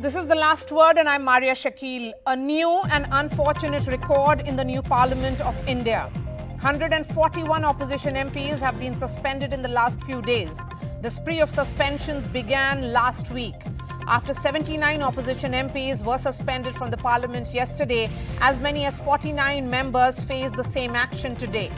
This is the last word, and I'm Maria Shakil. A new and unfortunate record in the new Parliament of India. 141 opposition MPs have been suspended in the last few days. The spree of suspensions began last week. After 79 opposition MPs were suspended from the Parliament yesterday, as many as 49 members face the same action today.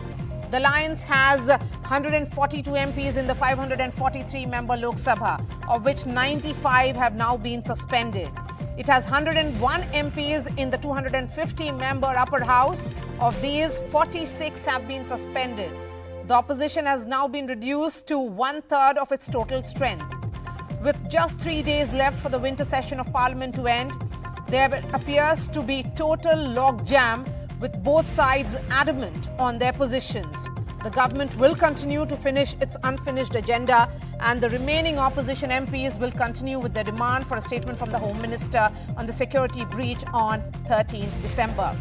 The Alliance has 142 MPs in the 543-member Lok Sabha, of which 95 have now been suspended. It has 101 MPs in the 250-member Upper House. Of these, 46 have been suspended. The opposition has now been reduced to one-third of its total strength. With just 3 days left for the winter session of Parliament to end, there appears to be total logjam, with both sides adamant on their positions. The government will continue to finish its unfinished agenda, and the remaining opposition MPs will continue with their demand for a statement from the Home Minister on the security breach on 13th December.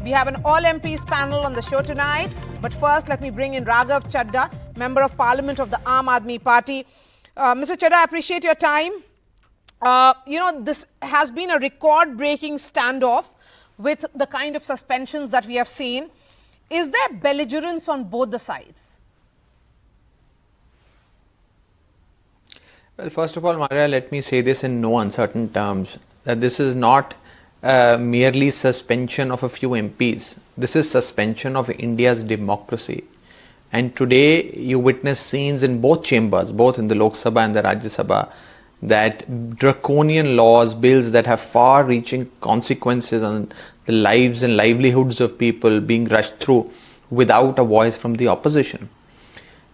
We have an all MPs panel on the show tonight, but first let me bring in Raghav Chadha, Member of Parliament of the Aam Aadmi Party. Mr. Chadha, I appreciate your time. This has been a record-breaking standoff with the kind of suspensions that we have seen. Is there belligerence on both the sides? Well, first of all, Maria, let me say this in no uncertain terms, that this is not merely suspension of a few MPs. This is suspension of India's democracy. And today you witness scenes in both chambers, both in the Lok Sabha and the Rajya Sabha, that draconian laws, bills that have far-reaching consequences on the lives and livelihoods of people being rushed through without a voice from the opposition.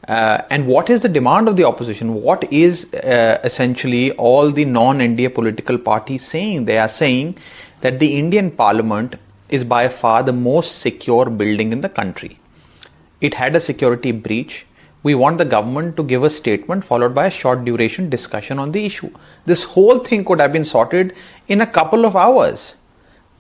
And what is the demand of the opposition? What is essentially all the non-NDA political parties saying? They are saying that the Indian Parliament is by far the most secure building in the country. It had a security breach. We want the government to give a statement followed by a short duration discussion on the issue. This whole thing could have been sorted in a couple of hours.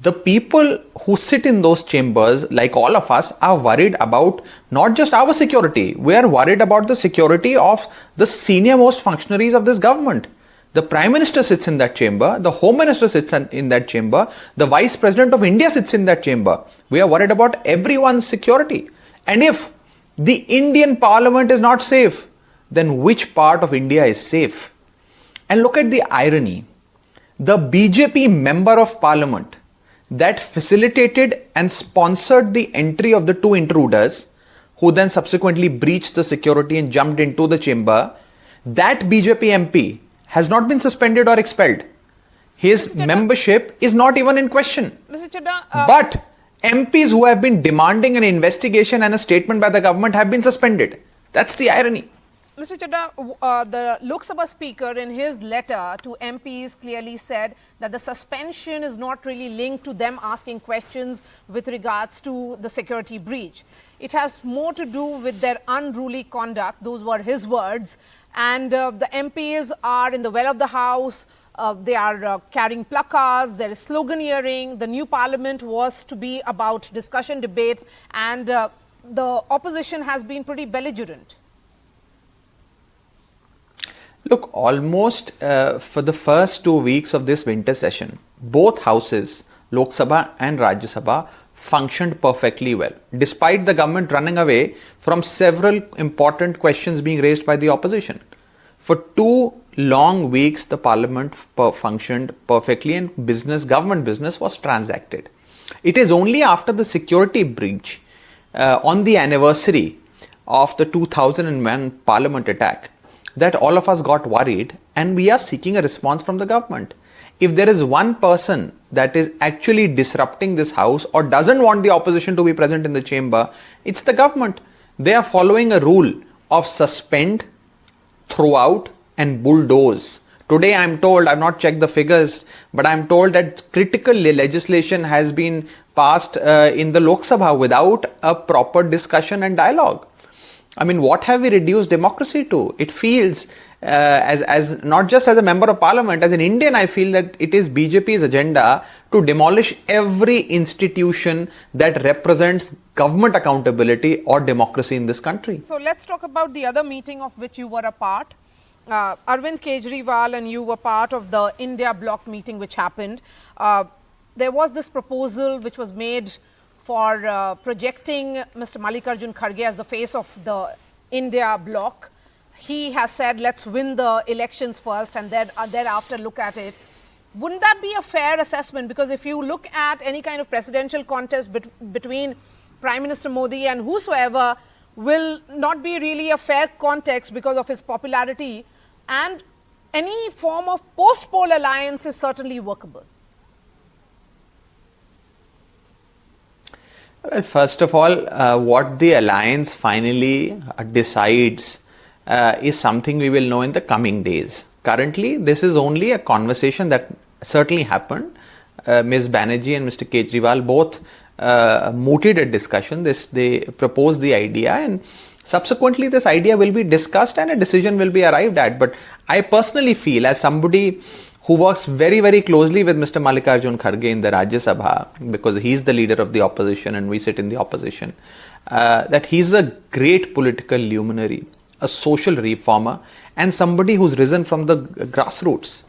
The people who sit in those chambers, like all of us, are worried about not just our security. We are worried about the security of the senior most functionaries of this government. The Prime Minister sits in that chamber, the Home Minister sits in that chamber, the Vice President of India sits in that chamber. We are worried about everyone's security. And if the Indian Parliament is not safe, then which part of India is safe? And look at the irony. The BJP member of Parliament that facilitated and sponsored the entry of the two intruders, who then subsequently breached the security and jumped into the chamber, that BJP MP has not been suspended or expelled. His membership is not even in question. Mr. Chadha, but MPs who have been demanding an investigation and a statement by the government have been suspended. That's the irony. Mr. Chadha, the Lok Sabha Speaker in his letter to MPs clearly said that the suspension is not really linked to them asking questions with regards to the security breach. It has more to do with their unruly conduct. Those were his words. And the MPs are in the well of the House. They are carrying placards, there is sloganeering. The new parliament was to be about discussion, debates, and the opposition has been pretty belligerent. Look, almost for the first 2 weeks of this winter session, both houses, Lok Sabha and Rajya Sabha, functioned perfectly well, despite the government running away from several important questions being raised by the opposition. For 2 long weeks, the parliament functioned perfectly and government business was transacted. It is only after the security breach on the anniversary of the 2001 parliament attack that all of us got worried, and we are seeking a response from the government. If there is one person that is actually disrupting this house or doesn't want the opposition to be present in the chamber, it's the government. They are following a rule of suspend, throw out and bulldoze. Today I'm told, I've not checked the figures, but I'm told that critical legislation has been passed in the Lok Sabha without a proper discussion and dialogue. I mean, what have we reduced democracy to? It feels, as not just as a member of parliament, as an Indian, I feel that it is BJP's agenda to demolish every institution that represents government accountability or democracy in this country. So let's talk about the other meeting of which you were a part. Arvind Kejriwal and you were part of the India bloc meeting which happened. There was this proposal which was made for projecting Mr. Mallikarjun Kharge as the face of the India bloc. He has said, let's win the elections first and then thereafter look at it. Wouldn't that be a fair assessment? Because if you look at any kind of presidential contest between Prime Minister Modi and whosoever, will not be really a fair context because of his popularity, and any form of post-poll alliance is certainly workable. Well, first of all, what the alliance finally decides is something we will know in the coming days. Currently, this is only a conversation that certainly happened. Ms. Banerjee and Mr. Kejriwal both mooted a discussion. They proposed the idea, and subsequently this idea will be discussed and a decision will be arrived at. But I personally feel, as somebody who works very, very closely with Mr. Mallikarjun Kharge in the Rajya Sabha, because he's the leader of the opposition and we sit in the opposition, that he's a great political luminary, a social reformer, and somebody who's risen from the grassroots.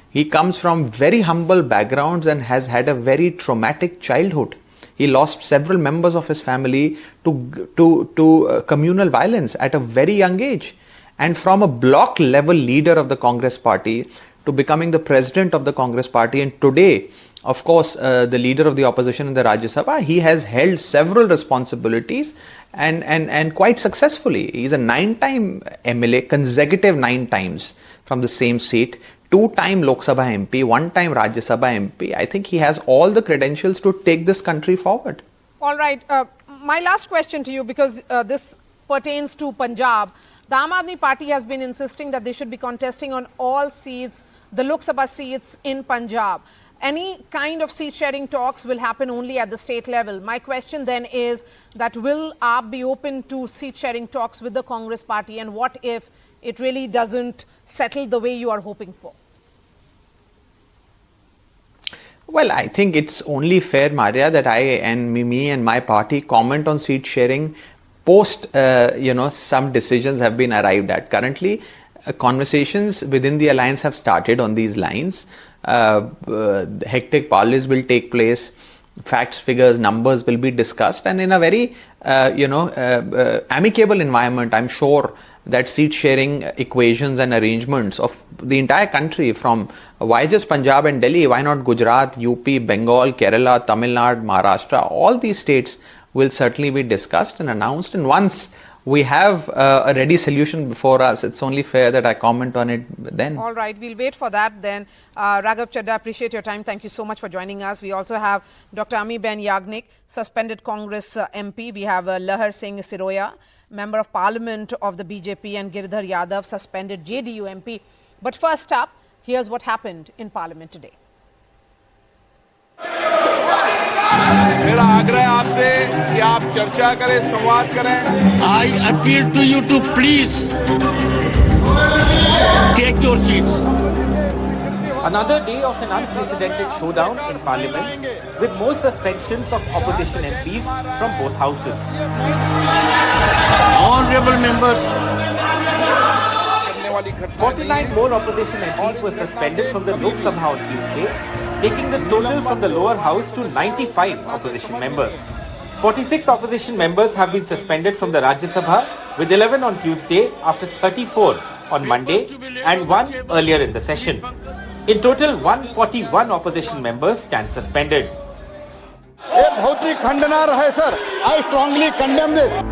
He comes from very humble backgrounds and has had a very traumatic childhood. He lost several members of his family to communal violence at a very young age. And from a block level leader of the Congress party to becoming the president of the Congress party, and today, of course, the leader of the opposition in the Rajya Sabha, he has held several responsibilities and quite successfully. He's a 9-time MLA, consecutive 9 times from the same seat, 2-time Lok Sabha MP, 1-time Rajya Sabha MP. I think he has all the credentials to take this country forward. All right. My last question to you, because this pertains to Punjab. The Aam Aadmi Party has been insisting that they should be contesting on all seats, the Lok Sabha seats in Punjab. Any kind of seat sharing talks will happen only at the state level. My question then is that will AAP be open to seat sharing talks with the Congress party, and what if it really doesn't settle the way you are hoping for? Well, I think it's only fair, Maria, that me and my party comment on seat sharing post, some decisions have been arrived at. Currently, conversations within the alliance have started on these lines. Hectic parleys will take place. Facts, figures, numbers will be discussed, and in a very, amicable environment, I'm sure that seat sharing equations and arrangements of the entire country, from why just Punjab and Delhi, why not Gujarat, UP, Bengal, Kerala, Tamil Nadu, Maharashtra, all these states will certainly be discussed and announced. And once we have a ready solution before us, it's only fair that I comment on it then. All right, we'll wait for that then. Raghav Chadha, appreciate your time. Thank you so much for joining us. We also have Dr. Ami-Ben Yagnik, suspended Congress MP. We have Lahar Singh Siroya, Member of Parliament of the BJP, and Girdhar Yadav, suspended JDU MP. But first up, here's what happened in Parliament today. मेरा आग्रह आपसे कि आप चर्चा करें, संवाद करें. I appeal to you to please take your seats. Another day of an unprecedented showdown in Parliament, with more suspensions of opposition MPs from both houses. Honorable members, 49 more opposition MPs were suspended from the Lok Sabha on Tuesday, taking the total from the lower house to 95 opposition members. 46 opposition members have been suspended from the Rajya Sabha, with 11 on Tuesday after 34 on Monday and 1 earlier in the session. In total, 141 opposition members stand suspended. I strongly condemn this.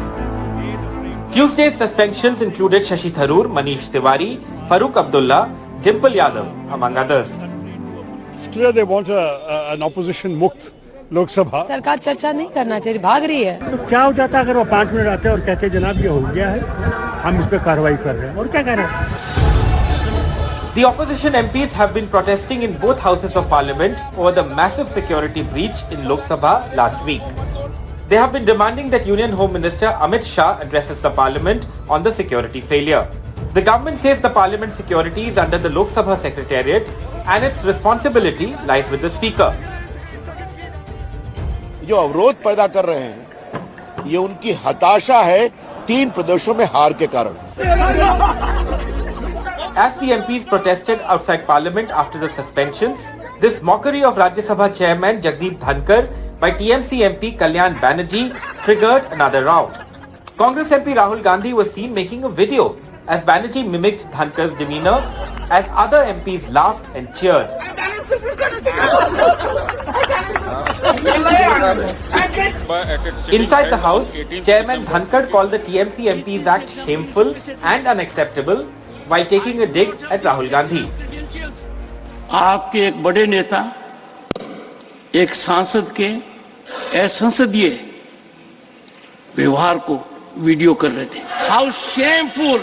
Tuesday's suspensions included Shashi Tharoor, Manish Tiwari, Farooq Abdullah, Dimple Yadav, among others. It's clear they want an opposition मुक्त लोक सभा. सरकार चर्चा नहीं करना चाहिए, भाग रही है. तो क्या हो जाता अगर वो 5 मिनट आते और कहते जनाब ये हो गया है, हम इस पे कार्रवाई कर रहे हैं, और क्या कर रहे हैं? The opposition MPs have been protesting in both houses of parliament over the massive security breach in Lok Sabha last week. They have been demanding that Union Home Minister Amit Shah addresses the parliament on the security failure. The government says the parliament security is under the Lok Sabha Secretariat and its responsibility lies with the speaker. जो अवरोध पैदा कर रहे हैं, ये उनकी हताशा है 3 प्रदेशों में हार के कारण. As the MPs protested outside Parliament after the suspensions, this mockery of Rajya Sabha Chairman Jagdeep Dhankar by TMC MP Kalyan Banerjee triggered another row. Congress MP Rahul Gandhi was seen making a video as Banerjee mimicked Dhankar's demeanour as other MPs laughed and cheered. Inside the house, Chairman Dhankar called the TMC MP's act shameful and unacceptable while taking a dig at Rahul Gandhi. आपके एक बड़े नेता एक सांसद के असंसदीय व्यवहार को video कर रहे थे. How shameful,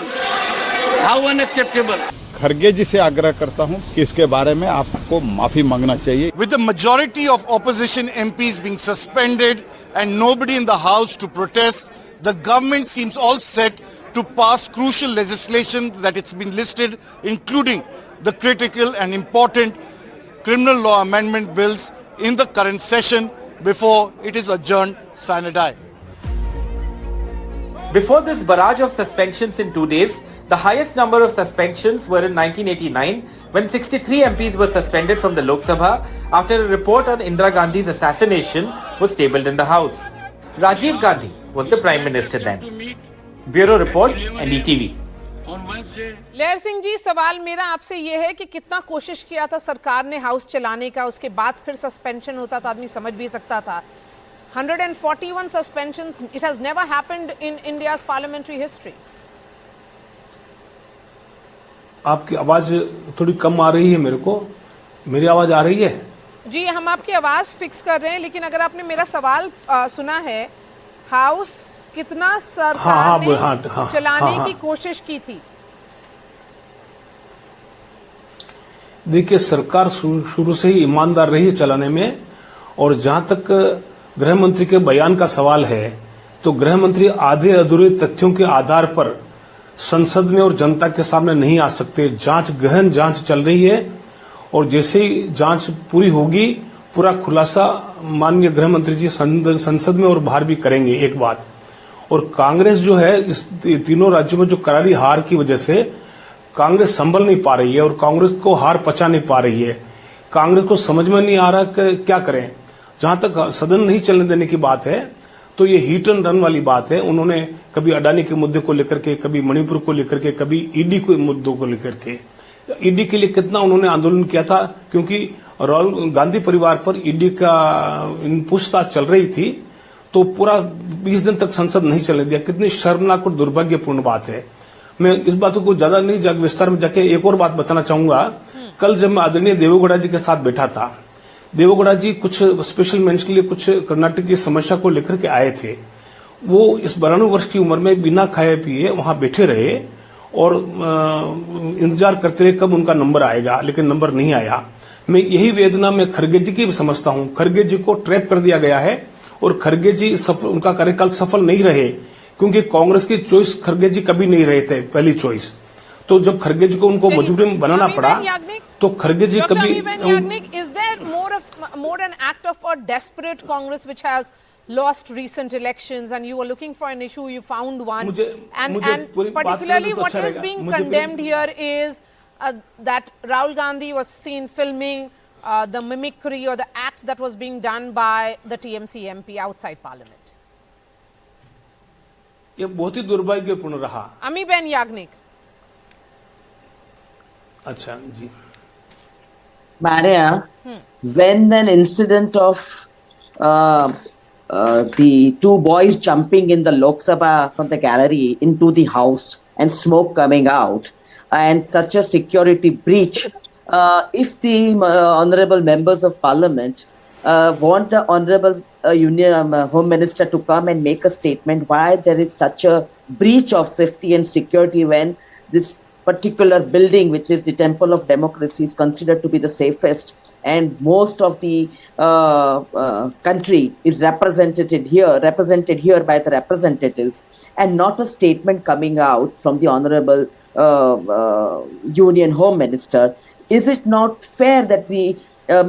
how unacceptable. Kharge ji से आग्रह करता हूं कि इसके बारे में आपको माफी मांगना चाहिए. With the majority of opposition MPs being suspended and nobody in the house to protest, the government seems all set to pass crucial legislation that it's been listed, including the critical and important criminal law amendment bills in the current session before it is adjourned sine die. Before this barrage of suspensions in 2 days, the highest number of suspensions were in 1989 when 63 MPs were suspended from the Lok Sabha after a report on Indira Gandhi's assassination was tabled in the House. Rajiv Gandhi was the Prime Minister then. Bureau Report, NDTV. लहर सिंह जी, सवाल मेरा आपसे ये है कि कितना कोशिश किया था सरकार ने हाउस चलाने का, उसके बाद फिर सस्पेंशन होता था, आदमी समझ भी सकता था. 141 suspensions, it has never happened in India's parliamentary history. आपकी आवाज थोड़ी कम आ रही है मेरे को. मेरी आवाज आ रही है? जी, हम आपकी आवाज फिक्स कर रहे हैं, लेकिन अगर आपने मेरा सवाल सुना है, हाउस कितना सरकार ने चलाने की कोशिश की थी? देखिए, सरकार शुरू से ही ईमानदार रही है चलाने में. और जहां तक गृह मंत्री के बयान का सवाल है, तो गृह मंत्री आधे अधूरे तथ्यों के आधार पर संसद में और जनता के सामने नहीं आ सकते. गहन जांच चल रही है और जैसे ही जांच पूरी होगी, पूरा खुलासा माननीय गृह मंत्री जी संसद में और बाहर भी करेंगे. एक बात, और कांग्रेस जो है इस तीनों राज्यों में जो करारी हार की वजह से कांग्रेस संभल नहीं पा रही है और कांग्रेस को हार पचा नहीं पा रही है. कांग्रेस को समझ में नहीं आ रहा कि क्या करें. जहां तक सदन नहीं चलने देने की बात है, तो ये हीट एंड रन वाली बात है. उन्होंने कभी अडानी के मुद्दे को लेकर के, कभी मणिपुर को लेकर के, कभी ईडी के मुद्दों को लेकर के. ईडी के लिए कितना उन्होंने आंदोलन किया था, क्योंकि राहुल गांधी परिवार पर ईडी का पूछताछ चल रही थी, तो पूरा 20 दिन तक संसद नहीं चलने दिया. कितनी शर्मनाक और दुर्भाग्यपूर्ण बात है. मैं इस बातों को ज्यादा नहीं विस्तार में जाके एक और बात बताना चाहूंगा. कल जब मैं आदरणीय देवेगौड़ा जी के साथ बैठा था, देवेगौड़ा जी कुछ स्पेशल मेंशन के लिए कुछ कर्नाटक की समस्या को लेकर के आए थे. वो इस 92 वर्ष की उम्र में बिना खाए पिए वहां बैठे रहे और इंतजार करते रहे कब उनका नंबर आएगा, लेकिन नंबर नहीं आया. मैं यही वेदना मैं खरगे जी की भी समझता हूं. खरगे जी को ट्रैप कर दिया गया है और खरगे जी उनका कार्यकाल सफल नहीं रहे, क्योंकि कांग्रेस की चॉइस खरगे जी कभी नहीं रहे थे, पहली चॉइस. तो जब खरगे जी को उनको मजबूरी में बनाना पड़ा, तो खरगे जी कभी. Is there more an act of a desperate Congress which has lost recent elections, and you were looking for an issue, you found one, and particularly what is being condemned here is that Rahul Gandhi was seen filming the mimicry or the act that was being done by the TMC MP outside Parliament. ये बहुत ही दुर्भाग्यपूर्ण रहा. अमीबेन याग्निक. अच्छा जी. Maria, when an incident of the two boys jumping in the Lok Sabha from the gallery into the house and smoke coming out, and such a security breach, if the honorable members of parliament want the honorable Home Minister to come and make a statement why there is such a breach of safety and security when this particular building, which is the Temple of Democracy, is considered to be the safest, and most of the country is represented here by the representatives, and not a statement coming out from the Honorable Union Home Minister. Is it not fair that the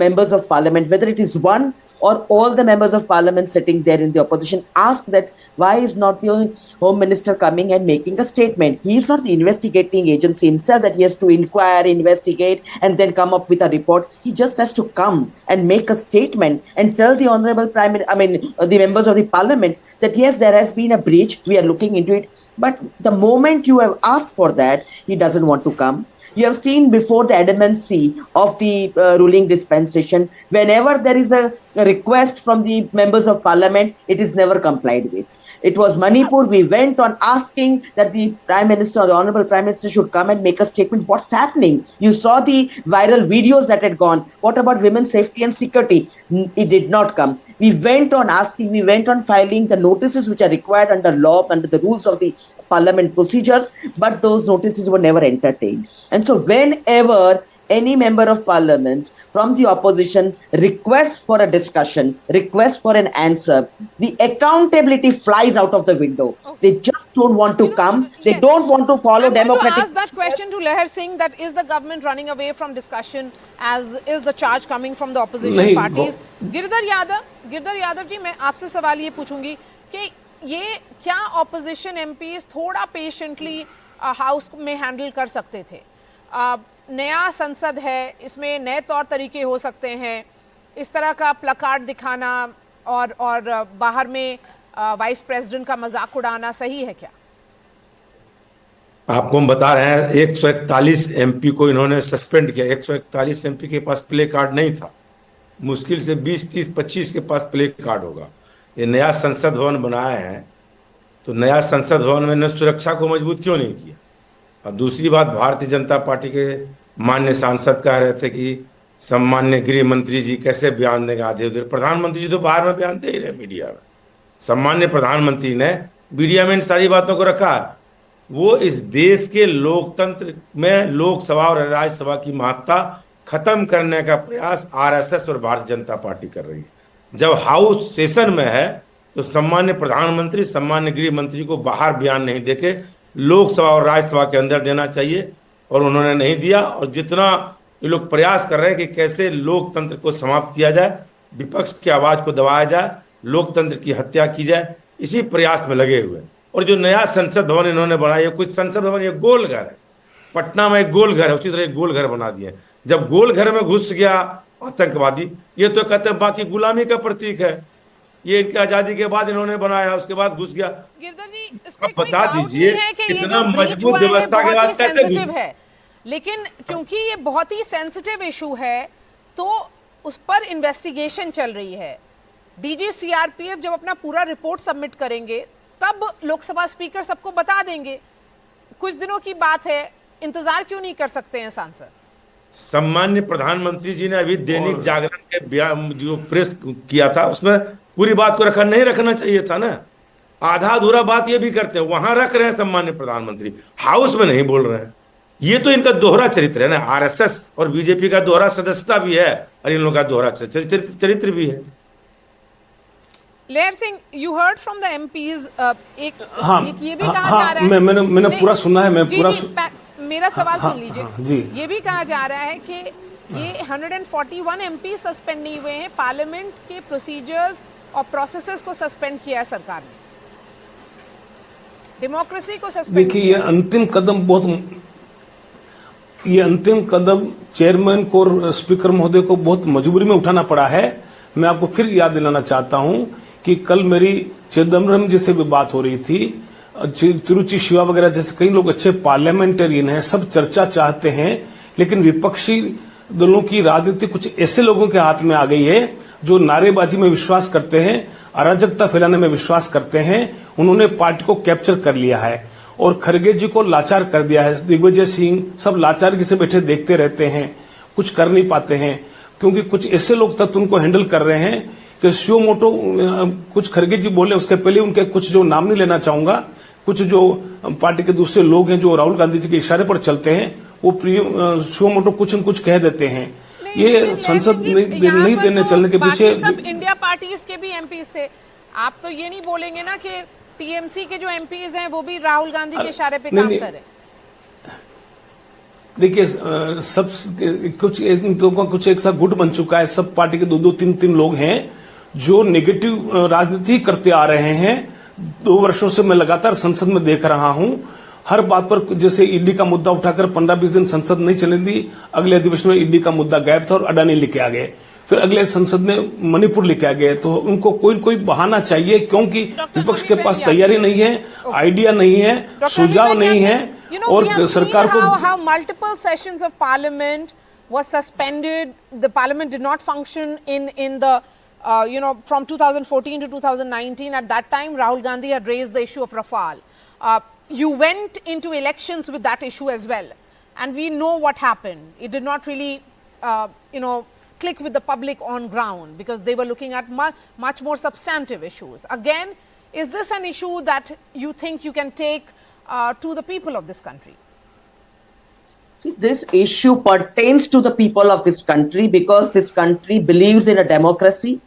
members of Parliament, whether it is one or all the members of parliament sitting there in the opposition asked that why is not the home minister coming and making a statement? He is not the investigating agency himself that he has to inquire, investigate, and then come up with a report. He just has to come and make a statement and tell the honorable the members of the parliament that yes, there has been a breach. We are looking into it. But the moment you have asked for that, he doesn't want to come. You have seen before the adamancy of the ruling dispensation. Whenever there is a request from the members of parliament, it is never complied with. It was Manipur. We went on asking that the Prime Minister or the Honorable Prime Minister should come and make a statement. What's happening? You saw the viral videos that had gone. What about women's safety and security? It did not come. We went on asking, we went on filing the notices which are required under law, under the rules of the parliament procedures, but those notices were never entertained. And so whenever any member of parliament from the opposition requests for a discussion, requests for an answer, the accountability flies out of the window. They just don't want to come. They don't want to follow democratic. I ask that question to Leher Singh, that is the government running away from discussion, as is the charge coming from the opposition parties. Girdhar Yadav ji, मैं आपसे सवाल ये पूछूंगी कि ये क्या opposition MPs थोड़ा patiently house में हैंडल कर सकते थे? नया संसद है, इसमें नए तौर तरीके हो सकते हैं, इस तरह का प्लकार्ड दिखाना और बाहर में वाइस प्रेसिडेंट का मजाक उड़ाना सही है क्या? आपको हम बता रहे हैं 141 एमपी को इन्होंने सस्पेंड किया। 141 एमपी के पास प्ले कार्ड नहीं था, मुश्किल से 20, 30, 25 के पास प्ले कार्ड होगा। ये नया संसद भवन बनाया है, तो नया संसद भवन में ने सुरक्षा को मजबूत क्यों नहीं किया? और दूसरी बात, भारतीय जनता पार्टी के माननीय सांसद कह रहे थे कि सम्मान्य गृह मंत्री जी कैसे बयान देंगे आधे उधर। प्रधानमंत्री जी तो बाहर में बयान दे ही रहे मीडिया में। सम्मान्य प्रधानमंत्री ने मीडिया में इन सारी बातों को रखा। वो इस देश के लोकतंत्र में लोकसभा और राज्यसभा की महत्ता खत्म करने का प्रयास आरएसएस और भारतीय जनता पार्टी कर रही है। जब हाउस सेशन में है तो सम्मान्य प्रधानमंत्री, सम्मान्य गृह मंत्री को बाहर बयान नहीं देके लोकसभा और राज्यसभा के अंदर देना चाहिए, और उन्होंने नहीं दिया। और जितना ये लोग प्रयास कर रहे हैं कि कैसे लोकतंत्र को समाप्त किया जाए, विपक्ष की आवाज को दबाया जाए, लोकतंत्र की हत्या की जाए, इसी प्रयास में लगे हुए। और जो नया संसद भवन इन्होंने बनाया, कुछ संसद भवन ये गोल घर है, पटना में एक गोल घर है, उसी तरह एक गोल घर बना दिए। जब गोल घर में घुस गया आतंकवादी, ये तो कहते हैं बाकी गुलामी का प्रतीक है, ये इनकी आजादी के बाद इन्होंने बनाया, उसके बाद घुस गया। गिरधर जी, अब बता दीजिए इतना मजबूत व्यवस्था के बाद कैसे है? लेकिन क्योंकि ये बहुत ही सेंसिटिव इशू है, तो उस पर इन्वेस्टिगेशन चल रही है। डीजी सीआरपीएफ जब अपना पूरा रिपोर्ट सबमिट करेंगे, तब लोकसभा स्पीकर सबको बता देंगे। कुछ दिनों की बात है, इंतजार क्यों नहीं कर सकते हैं सांसद? सम्मान्य प्रधानमंत्री जी ने अभी दैनिक जागरण के बयान जो प्रेस किया था, उसमें पूरी बात को नहीं रखना चाहिए था ना। आधा अधूरा बात ये भी करते हैं, वहां रख रहे हैं सम्मान्य प्रधानमंत्री, हाउस में नहीं बोल रहे हैं। ये तो इनका दोहरा चरित्र है ना। आरएसएस और बीजेपी का दोहरा सदस्यता भी है और इन लोगों का दोहरा चरित्र भी है। Layer Singh, you heard from the MPs, एक ये भी कहा जा रहा है, मैंने पूरा सुना है, मैं पूरा मेरा सवाल सुन लीजिए। ये भी कहा जा रहा है कि ये 141 एमपी सस्पेंड नहीं हुए हैं, पार्लियामेंट के प्रोसीजर्स और प्रोसेसेस को सस्पेंड किया है सरकार ने, डेमोक्रेसी को सस्पेंड। देखिए, ये अंतिम कदम चेयरमैन को और स्पीकर महोदय को बहुत मजबूरी में उठाना पड़ा है। मैं आपको फिर याद दिलाना चाहता हूं कि कल मेरी चिदम्बरम जी से भी बात हो रही थी, तिरुचि शिवा वगैरह जैसे कई लोग अच्छे पार्लियामेंटेरियन हैं, सब चर्चा चाहते हैं, लेकिन विपक्षी दलों की राजनीति कुछ ऐसे लोगों के हाथ में आ गई है जो नारेबाजी में विश्वास करते हैं, अराजकता फैलाने में विश्वास करते हैं। उन्होंने पार्टी को कैप्चर कर लिया है और खरगे जी को लाचार कर दिया है। दिग्विजय सिंह सब लाचारगी से बैठे देखते रहते हैं, कुछ कर नहीं पाते हैं, क्योंकि कुछ ऐसे लोग तत्व उनको हैंडल कर रहे हैं कि शिव मोटो, कुछ खरगे जी बोले उसके पहले उनके कुछ जो नाम नहीं लेना चाहूंगा, कुछ जो पार्टी के दूसरे लोग हैं जो राहुल गांधी जी के इशारे पर चलते हैं, वो शिव मोटो कुछ न कुछ कह देते हैं। ये संसद नहीं देने चलने के पीछे सब इंडिया पार्टीज के भी एमपीज थे। आप तो ये नहीं बोलेंगे ना कि टीएमसी के जो एमपीज हैं वो भी राहुल गांधी के इशारे पे काम कर रहे? देखिए, सब कुछ एक साथ गुट बन चुका है, सब पार्टी के दो 3 लोग हैं जो नेगेटिव राजनीति करते आ रहे हैं। 2 वर्षों से मैं लगातार संसद में देख रहा हूं, हर बात पर जैसे ईडी का मुद्दा उठाकर 15-20 दिन संसद नहीं चलने दी, अगले अधिवेशन में ईडी का मुद्दा गायब था और अडानी लेके आ गए, फिर अगले संसद में मणिपुर लेके आ गए। तो उनको कोई बहाना चाहिए, क्योंकि विपक्ष के पास तैयारी नहीं है, आइडिया नहीं है, सुझाव नहीं है, और सरकार को how multiple sessions of parliament was suspended. The parliament did not function in the from 2014 to 2019. At that time, Rahul Gandhi had raised the issue of Rafale. You went into elections with that issue as well, and we know what happened. It did not really, click with the public on ground because they were looking at much more substantive issues. Again, is this an issue that you think you can take to the people of this country? See, this issue pertains to the people of this country because this country believes in a democracy.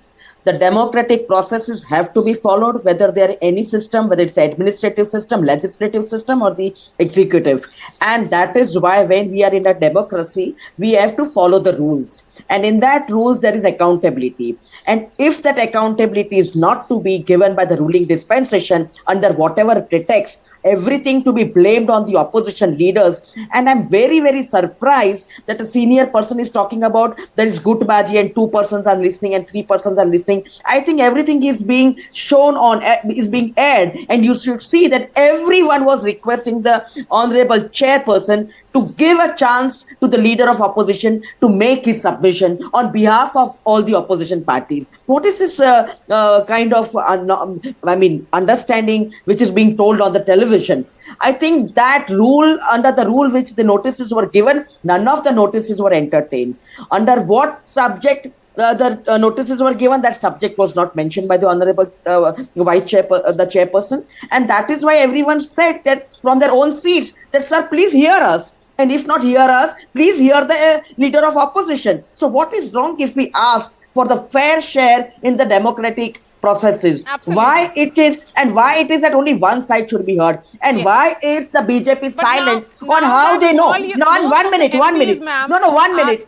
The democratic processes have to be followed, whether they are any system, whether it's administrative system, legislative system, or the executive. And that is why when we are in a democracy, we have to follow the rules. And in that rules, there is accountability. And if that accountability is not to be given by the ruling dispensation under whatever pretext, everything to be blamed on the opposition leaders. And I'm very, very surprised that a senior person is talking about there is Gutbaji and 2 persons are listening and 3 persons are listening. I think everything is being shown on, is being aired, and you should see that everyone was requesting the honorable chairperson to give a chance to the leader of opposition to make his submission on behalf of all the opposition parties. What is this kind of, understanding which is being told on the television? I think that rule, under the rule which the notices were given, none of the notices were entertained. Under what subject the notices were given, that subject was not mentioned by the honorable the chairperson. And that is why everyone said that from their own seats that, sir, please hear us. And if not hear us, please hear the leader of opposition. So what is wrong if we ask for the fair share in the democratic processes? Absolutely. Why it is that only one side should be heard, and yes, why is the BJP silent on how they know? One minute.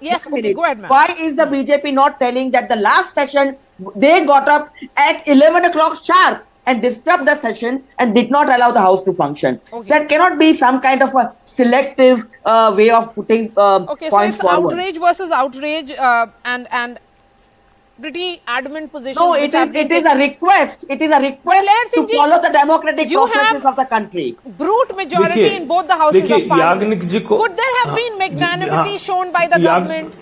Yes, okay, go ahead, ma'am. Why is the BJP not telling that the last session they got up at 11 o'clock sharp and disturbed the session and did not allow the house to function? Okay. That cannot be some kind of a selective way of putting okay, points so it's forward. outrage versus outrage, and pretty adamant position. No, it is a request. It is a request to follow the democratic processes of the country. Brute majority in both the houses of parliament. Could there have been magnanimity shown by the government?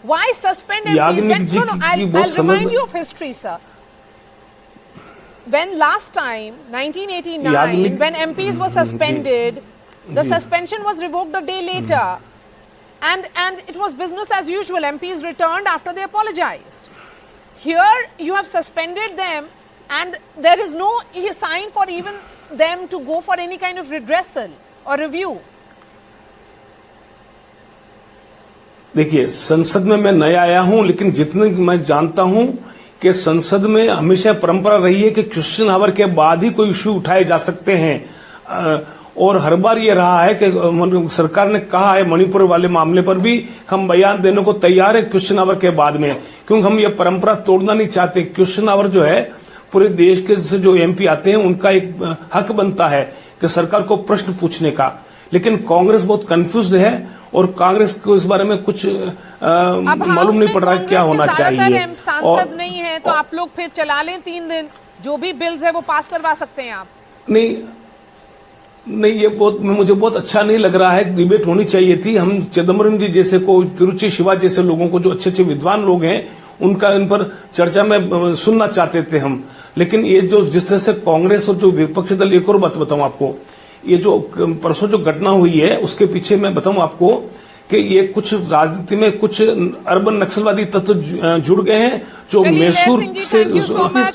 Why suspend MPs? I'll remind you of history, sir. When last time, 1989, when MPs were suspended, the suspension was revoked a day later. And it was business as usual. MPs returned after they apologized. Here, you have suspended them, and there is no sign for even them to go for any kind of redressal or review. देखिए, संसद में मैं नया आया हूं, लेकिन जितने मैं जानता हूं कि संसद में हमेशा परंपरा रही है कि क्वेश्चन आवर के बाद ही कोई इश्यू उठाए जा सकते हैं, और हर बार ये रहा है कि सरकार ने कहा है मणिपुर वाले मामले पर भी हम बयान देने को तैयार है क्वेश्चन आवर के बाद में, क्योंकि हम ये परंपरा तोड़ना नहीं चाहते। क्वेश्चन आवर जो है पूरे देश के से जो एमपी आते हैं उनका एक हक बनता है कि सरकार को प्रश्न पूछने का, लेकिन कांग्रेस बहुत कंफ्यूज्ड है और कांग्रेस को इस बारे में कुछ मालूम नहीं पड़ रहा है क्या होना चाहिए। सांसद नहीं है तो आप लोग फिर चला लें 3 दिन, जो भी बिल्स है वो पास करवा सकते हैं आप। नहीं, ये मुझे बहुत अच्छा नहीं लग रहा है। डिबेट होनी चाहिए थी। हम चिदम्बरम जी जैसे को, तिरुचि शिवा जैसे लोगों को, जो अच्छे अच्छे विद्वान लोग हैं, उनका इन पर चर्चा में सुनना चाहते थे हम। लेकिन ये जो जिस तरह से कांग्रेस और जो विपक्षी दल, एक और बात बताऊं आपको, ये जो परसों जो घटना हुई है उसके पीछे मैं बताऊं आपको कि ये कुछ राजनीति में कुछ अर्बन नक्सलवादी तत्व जुड़ गए हैं जो मैसूर से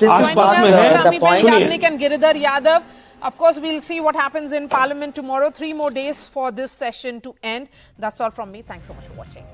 आसपास में है। सुनिए, of course, we'll see what happens in Parliament tomorrow. 3 more days for this session to end. That's all from me. Thanks so much for watching.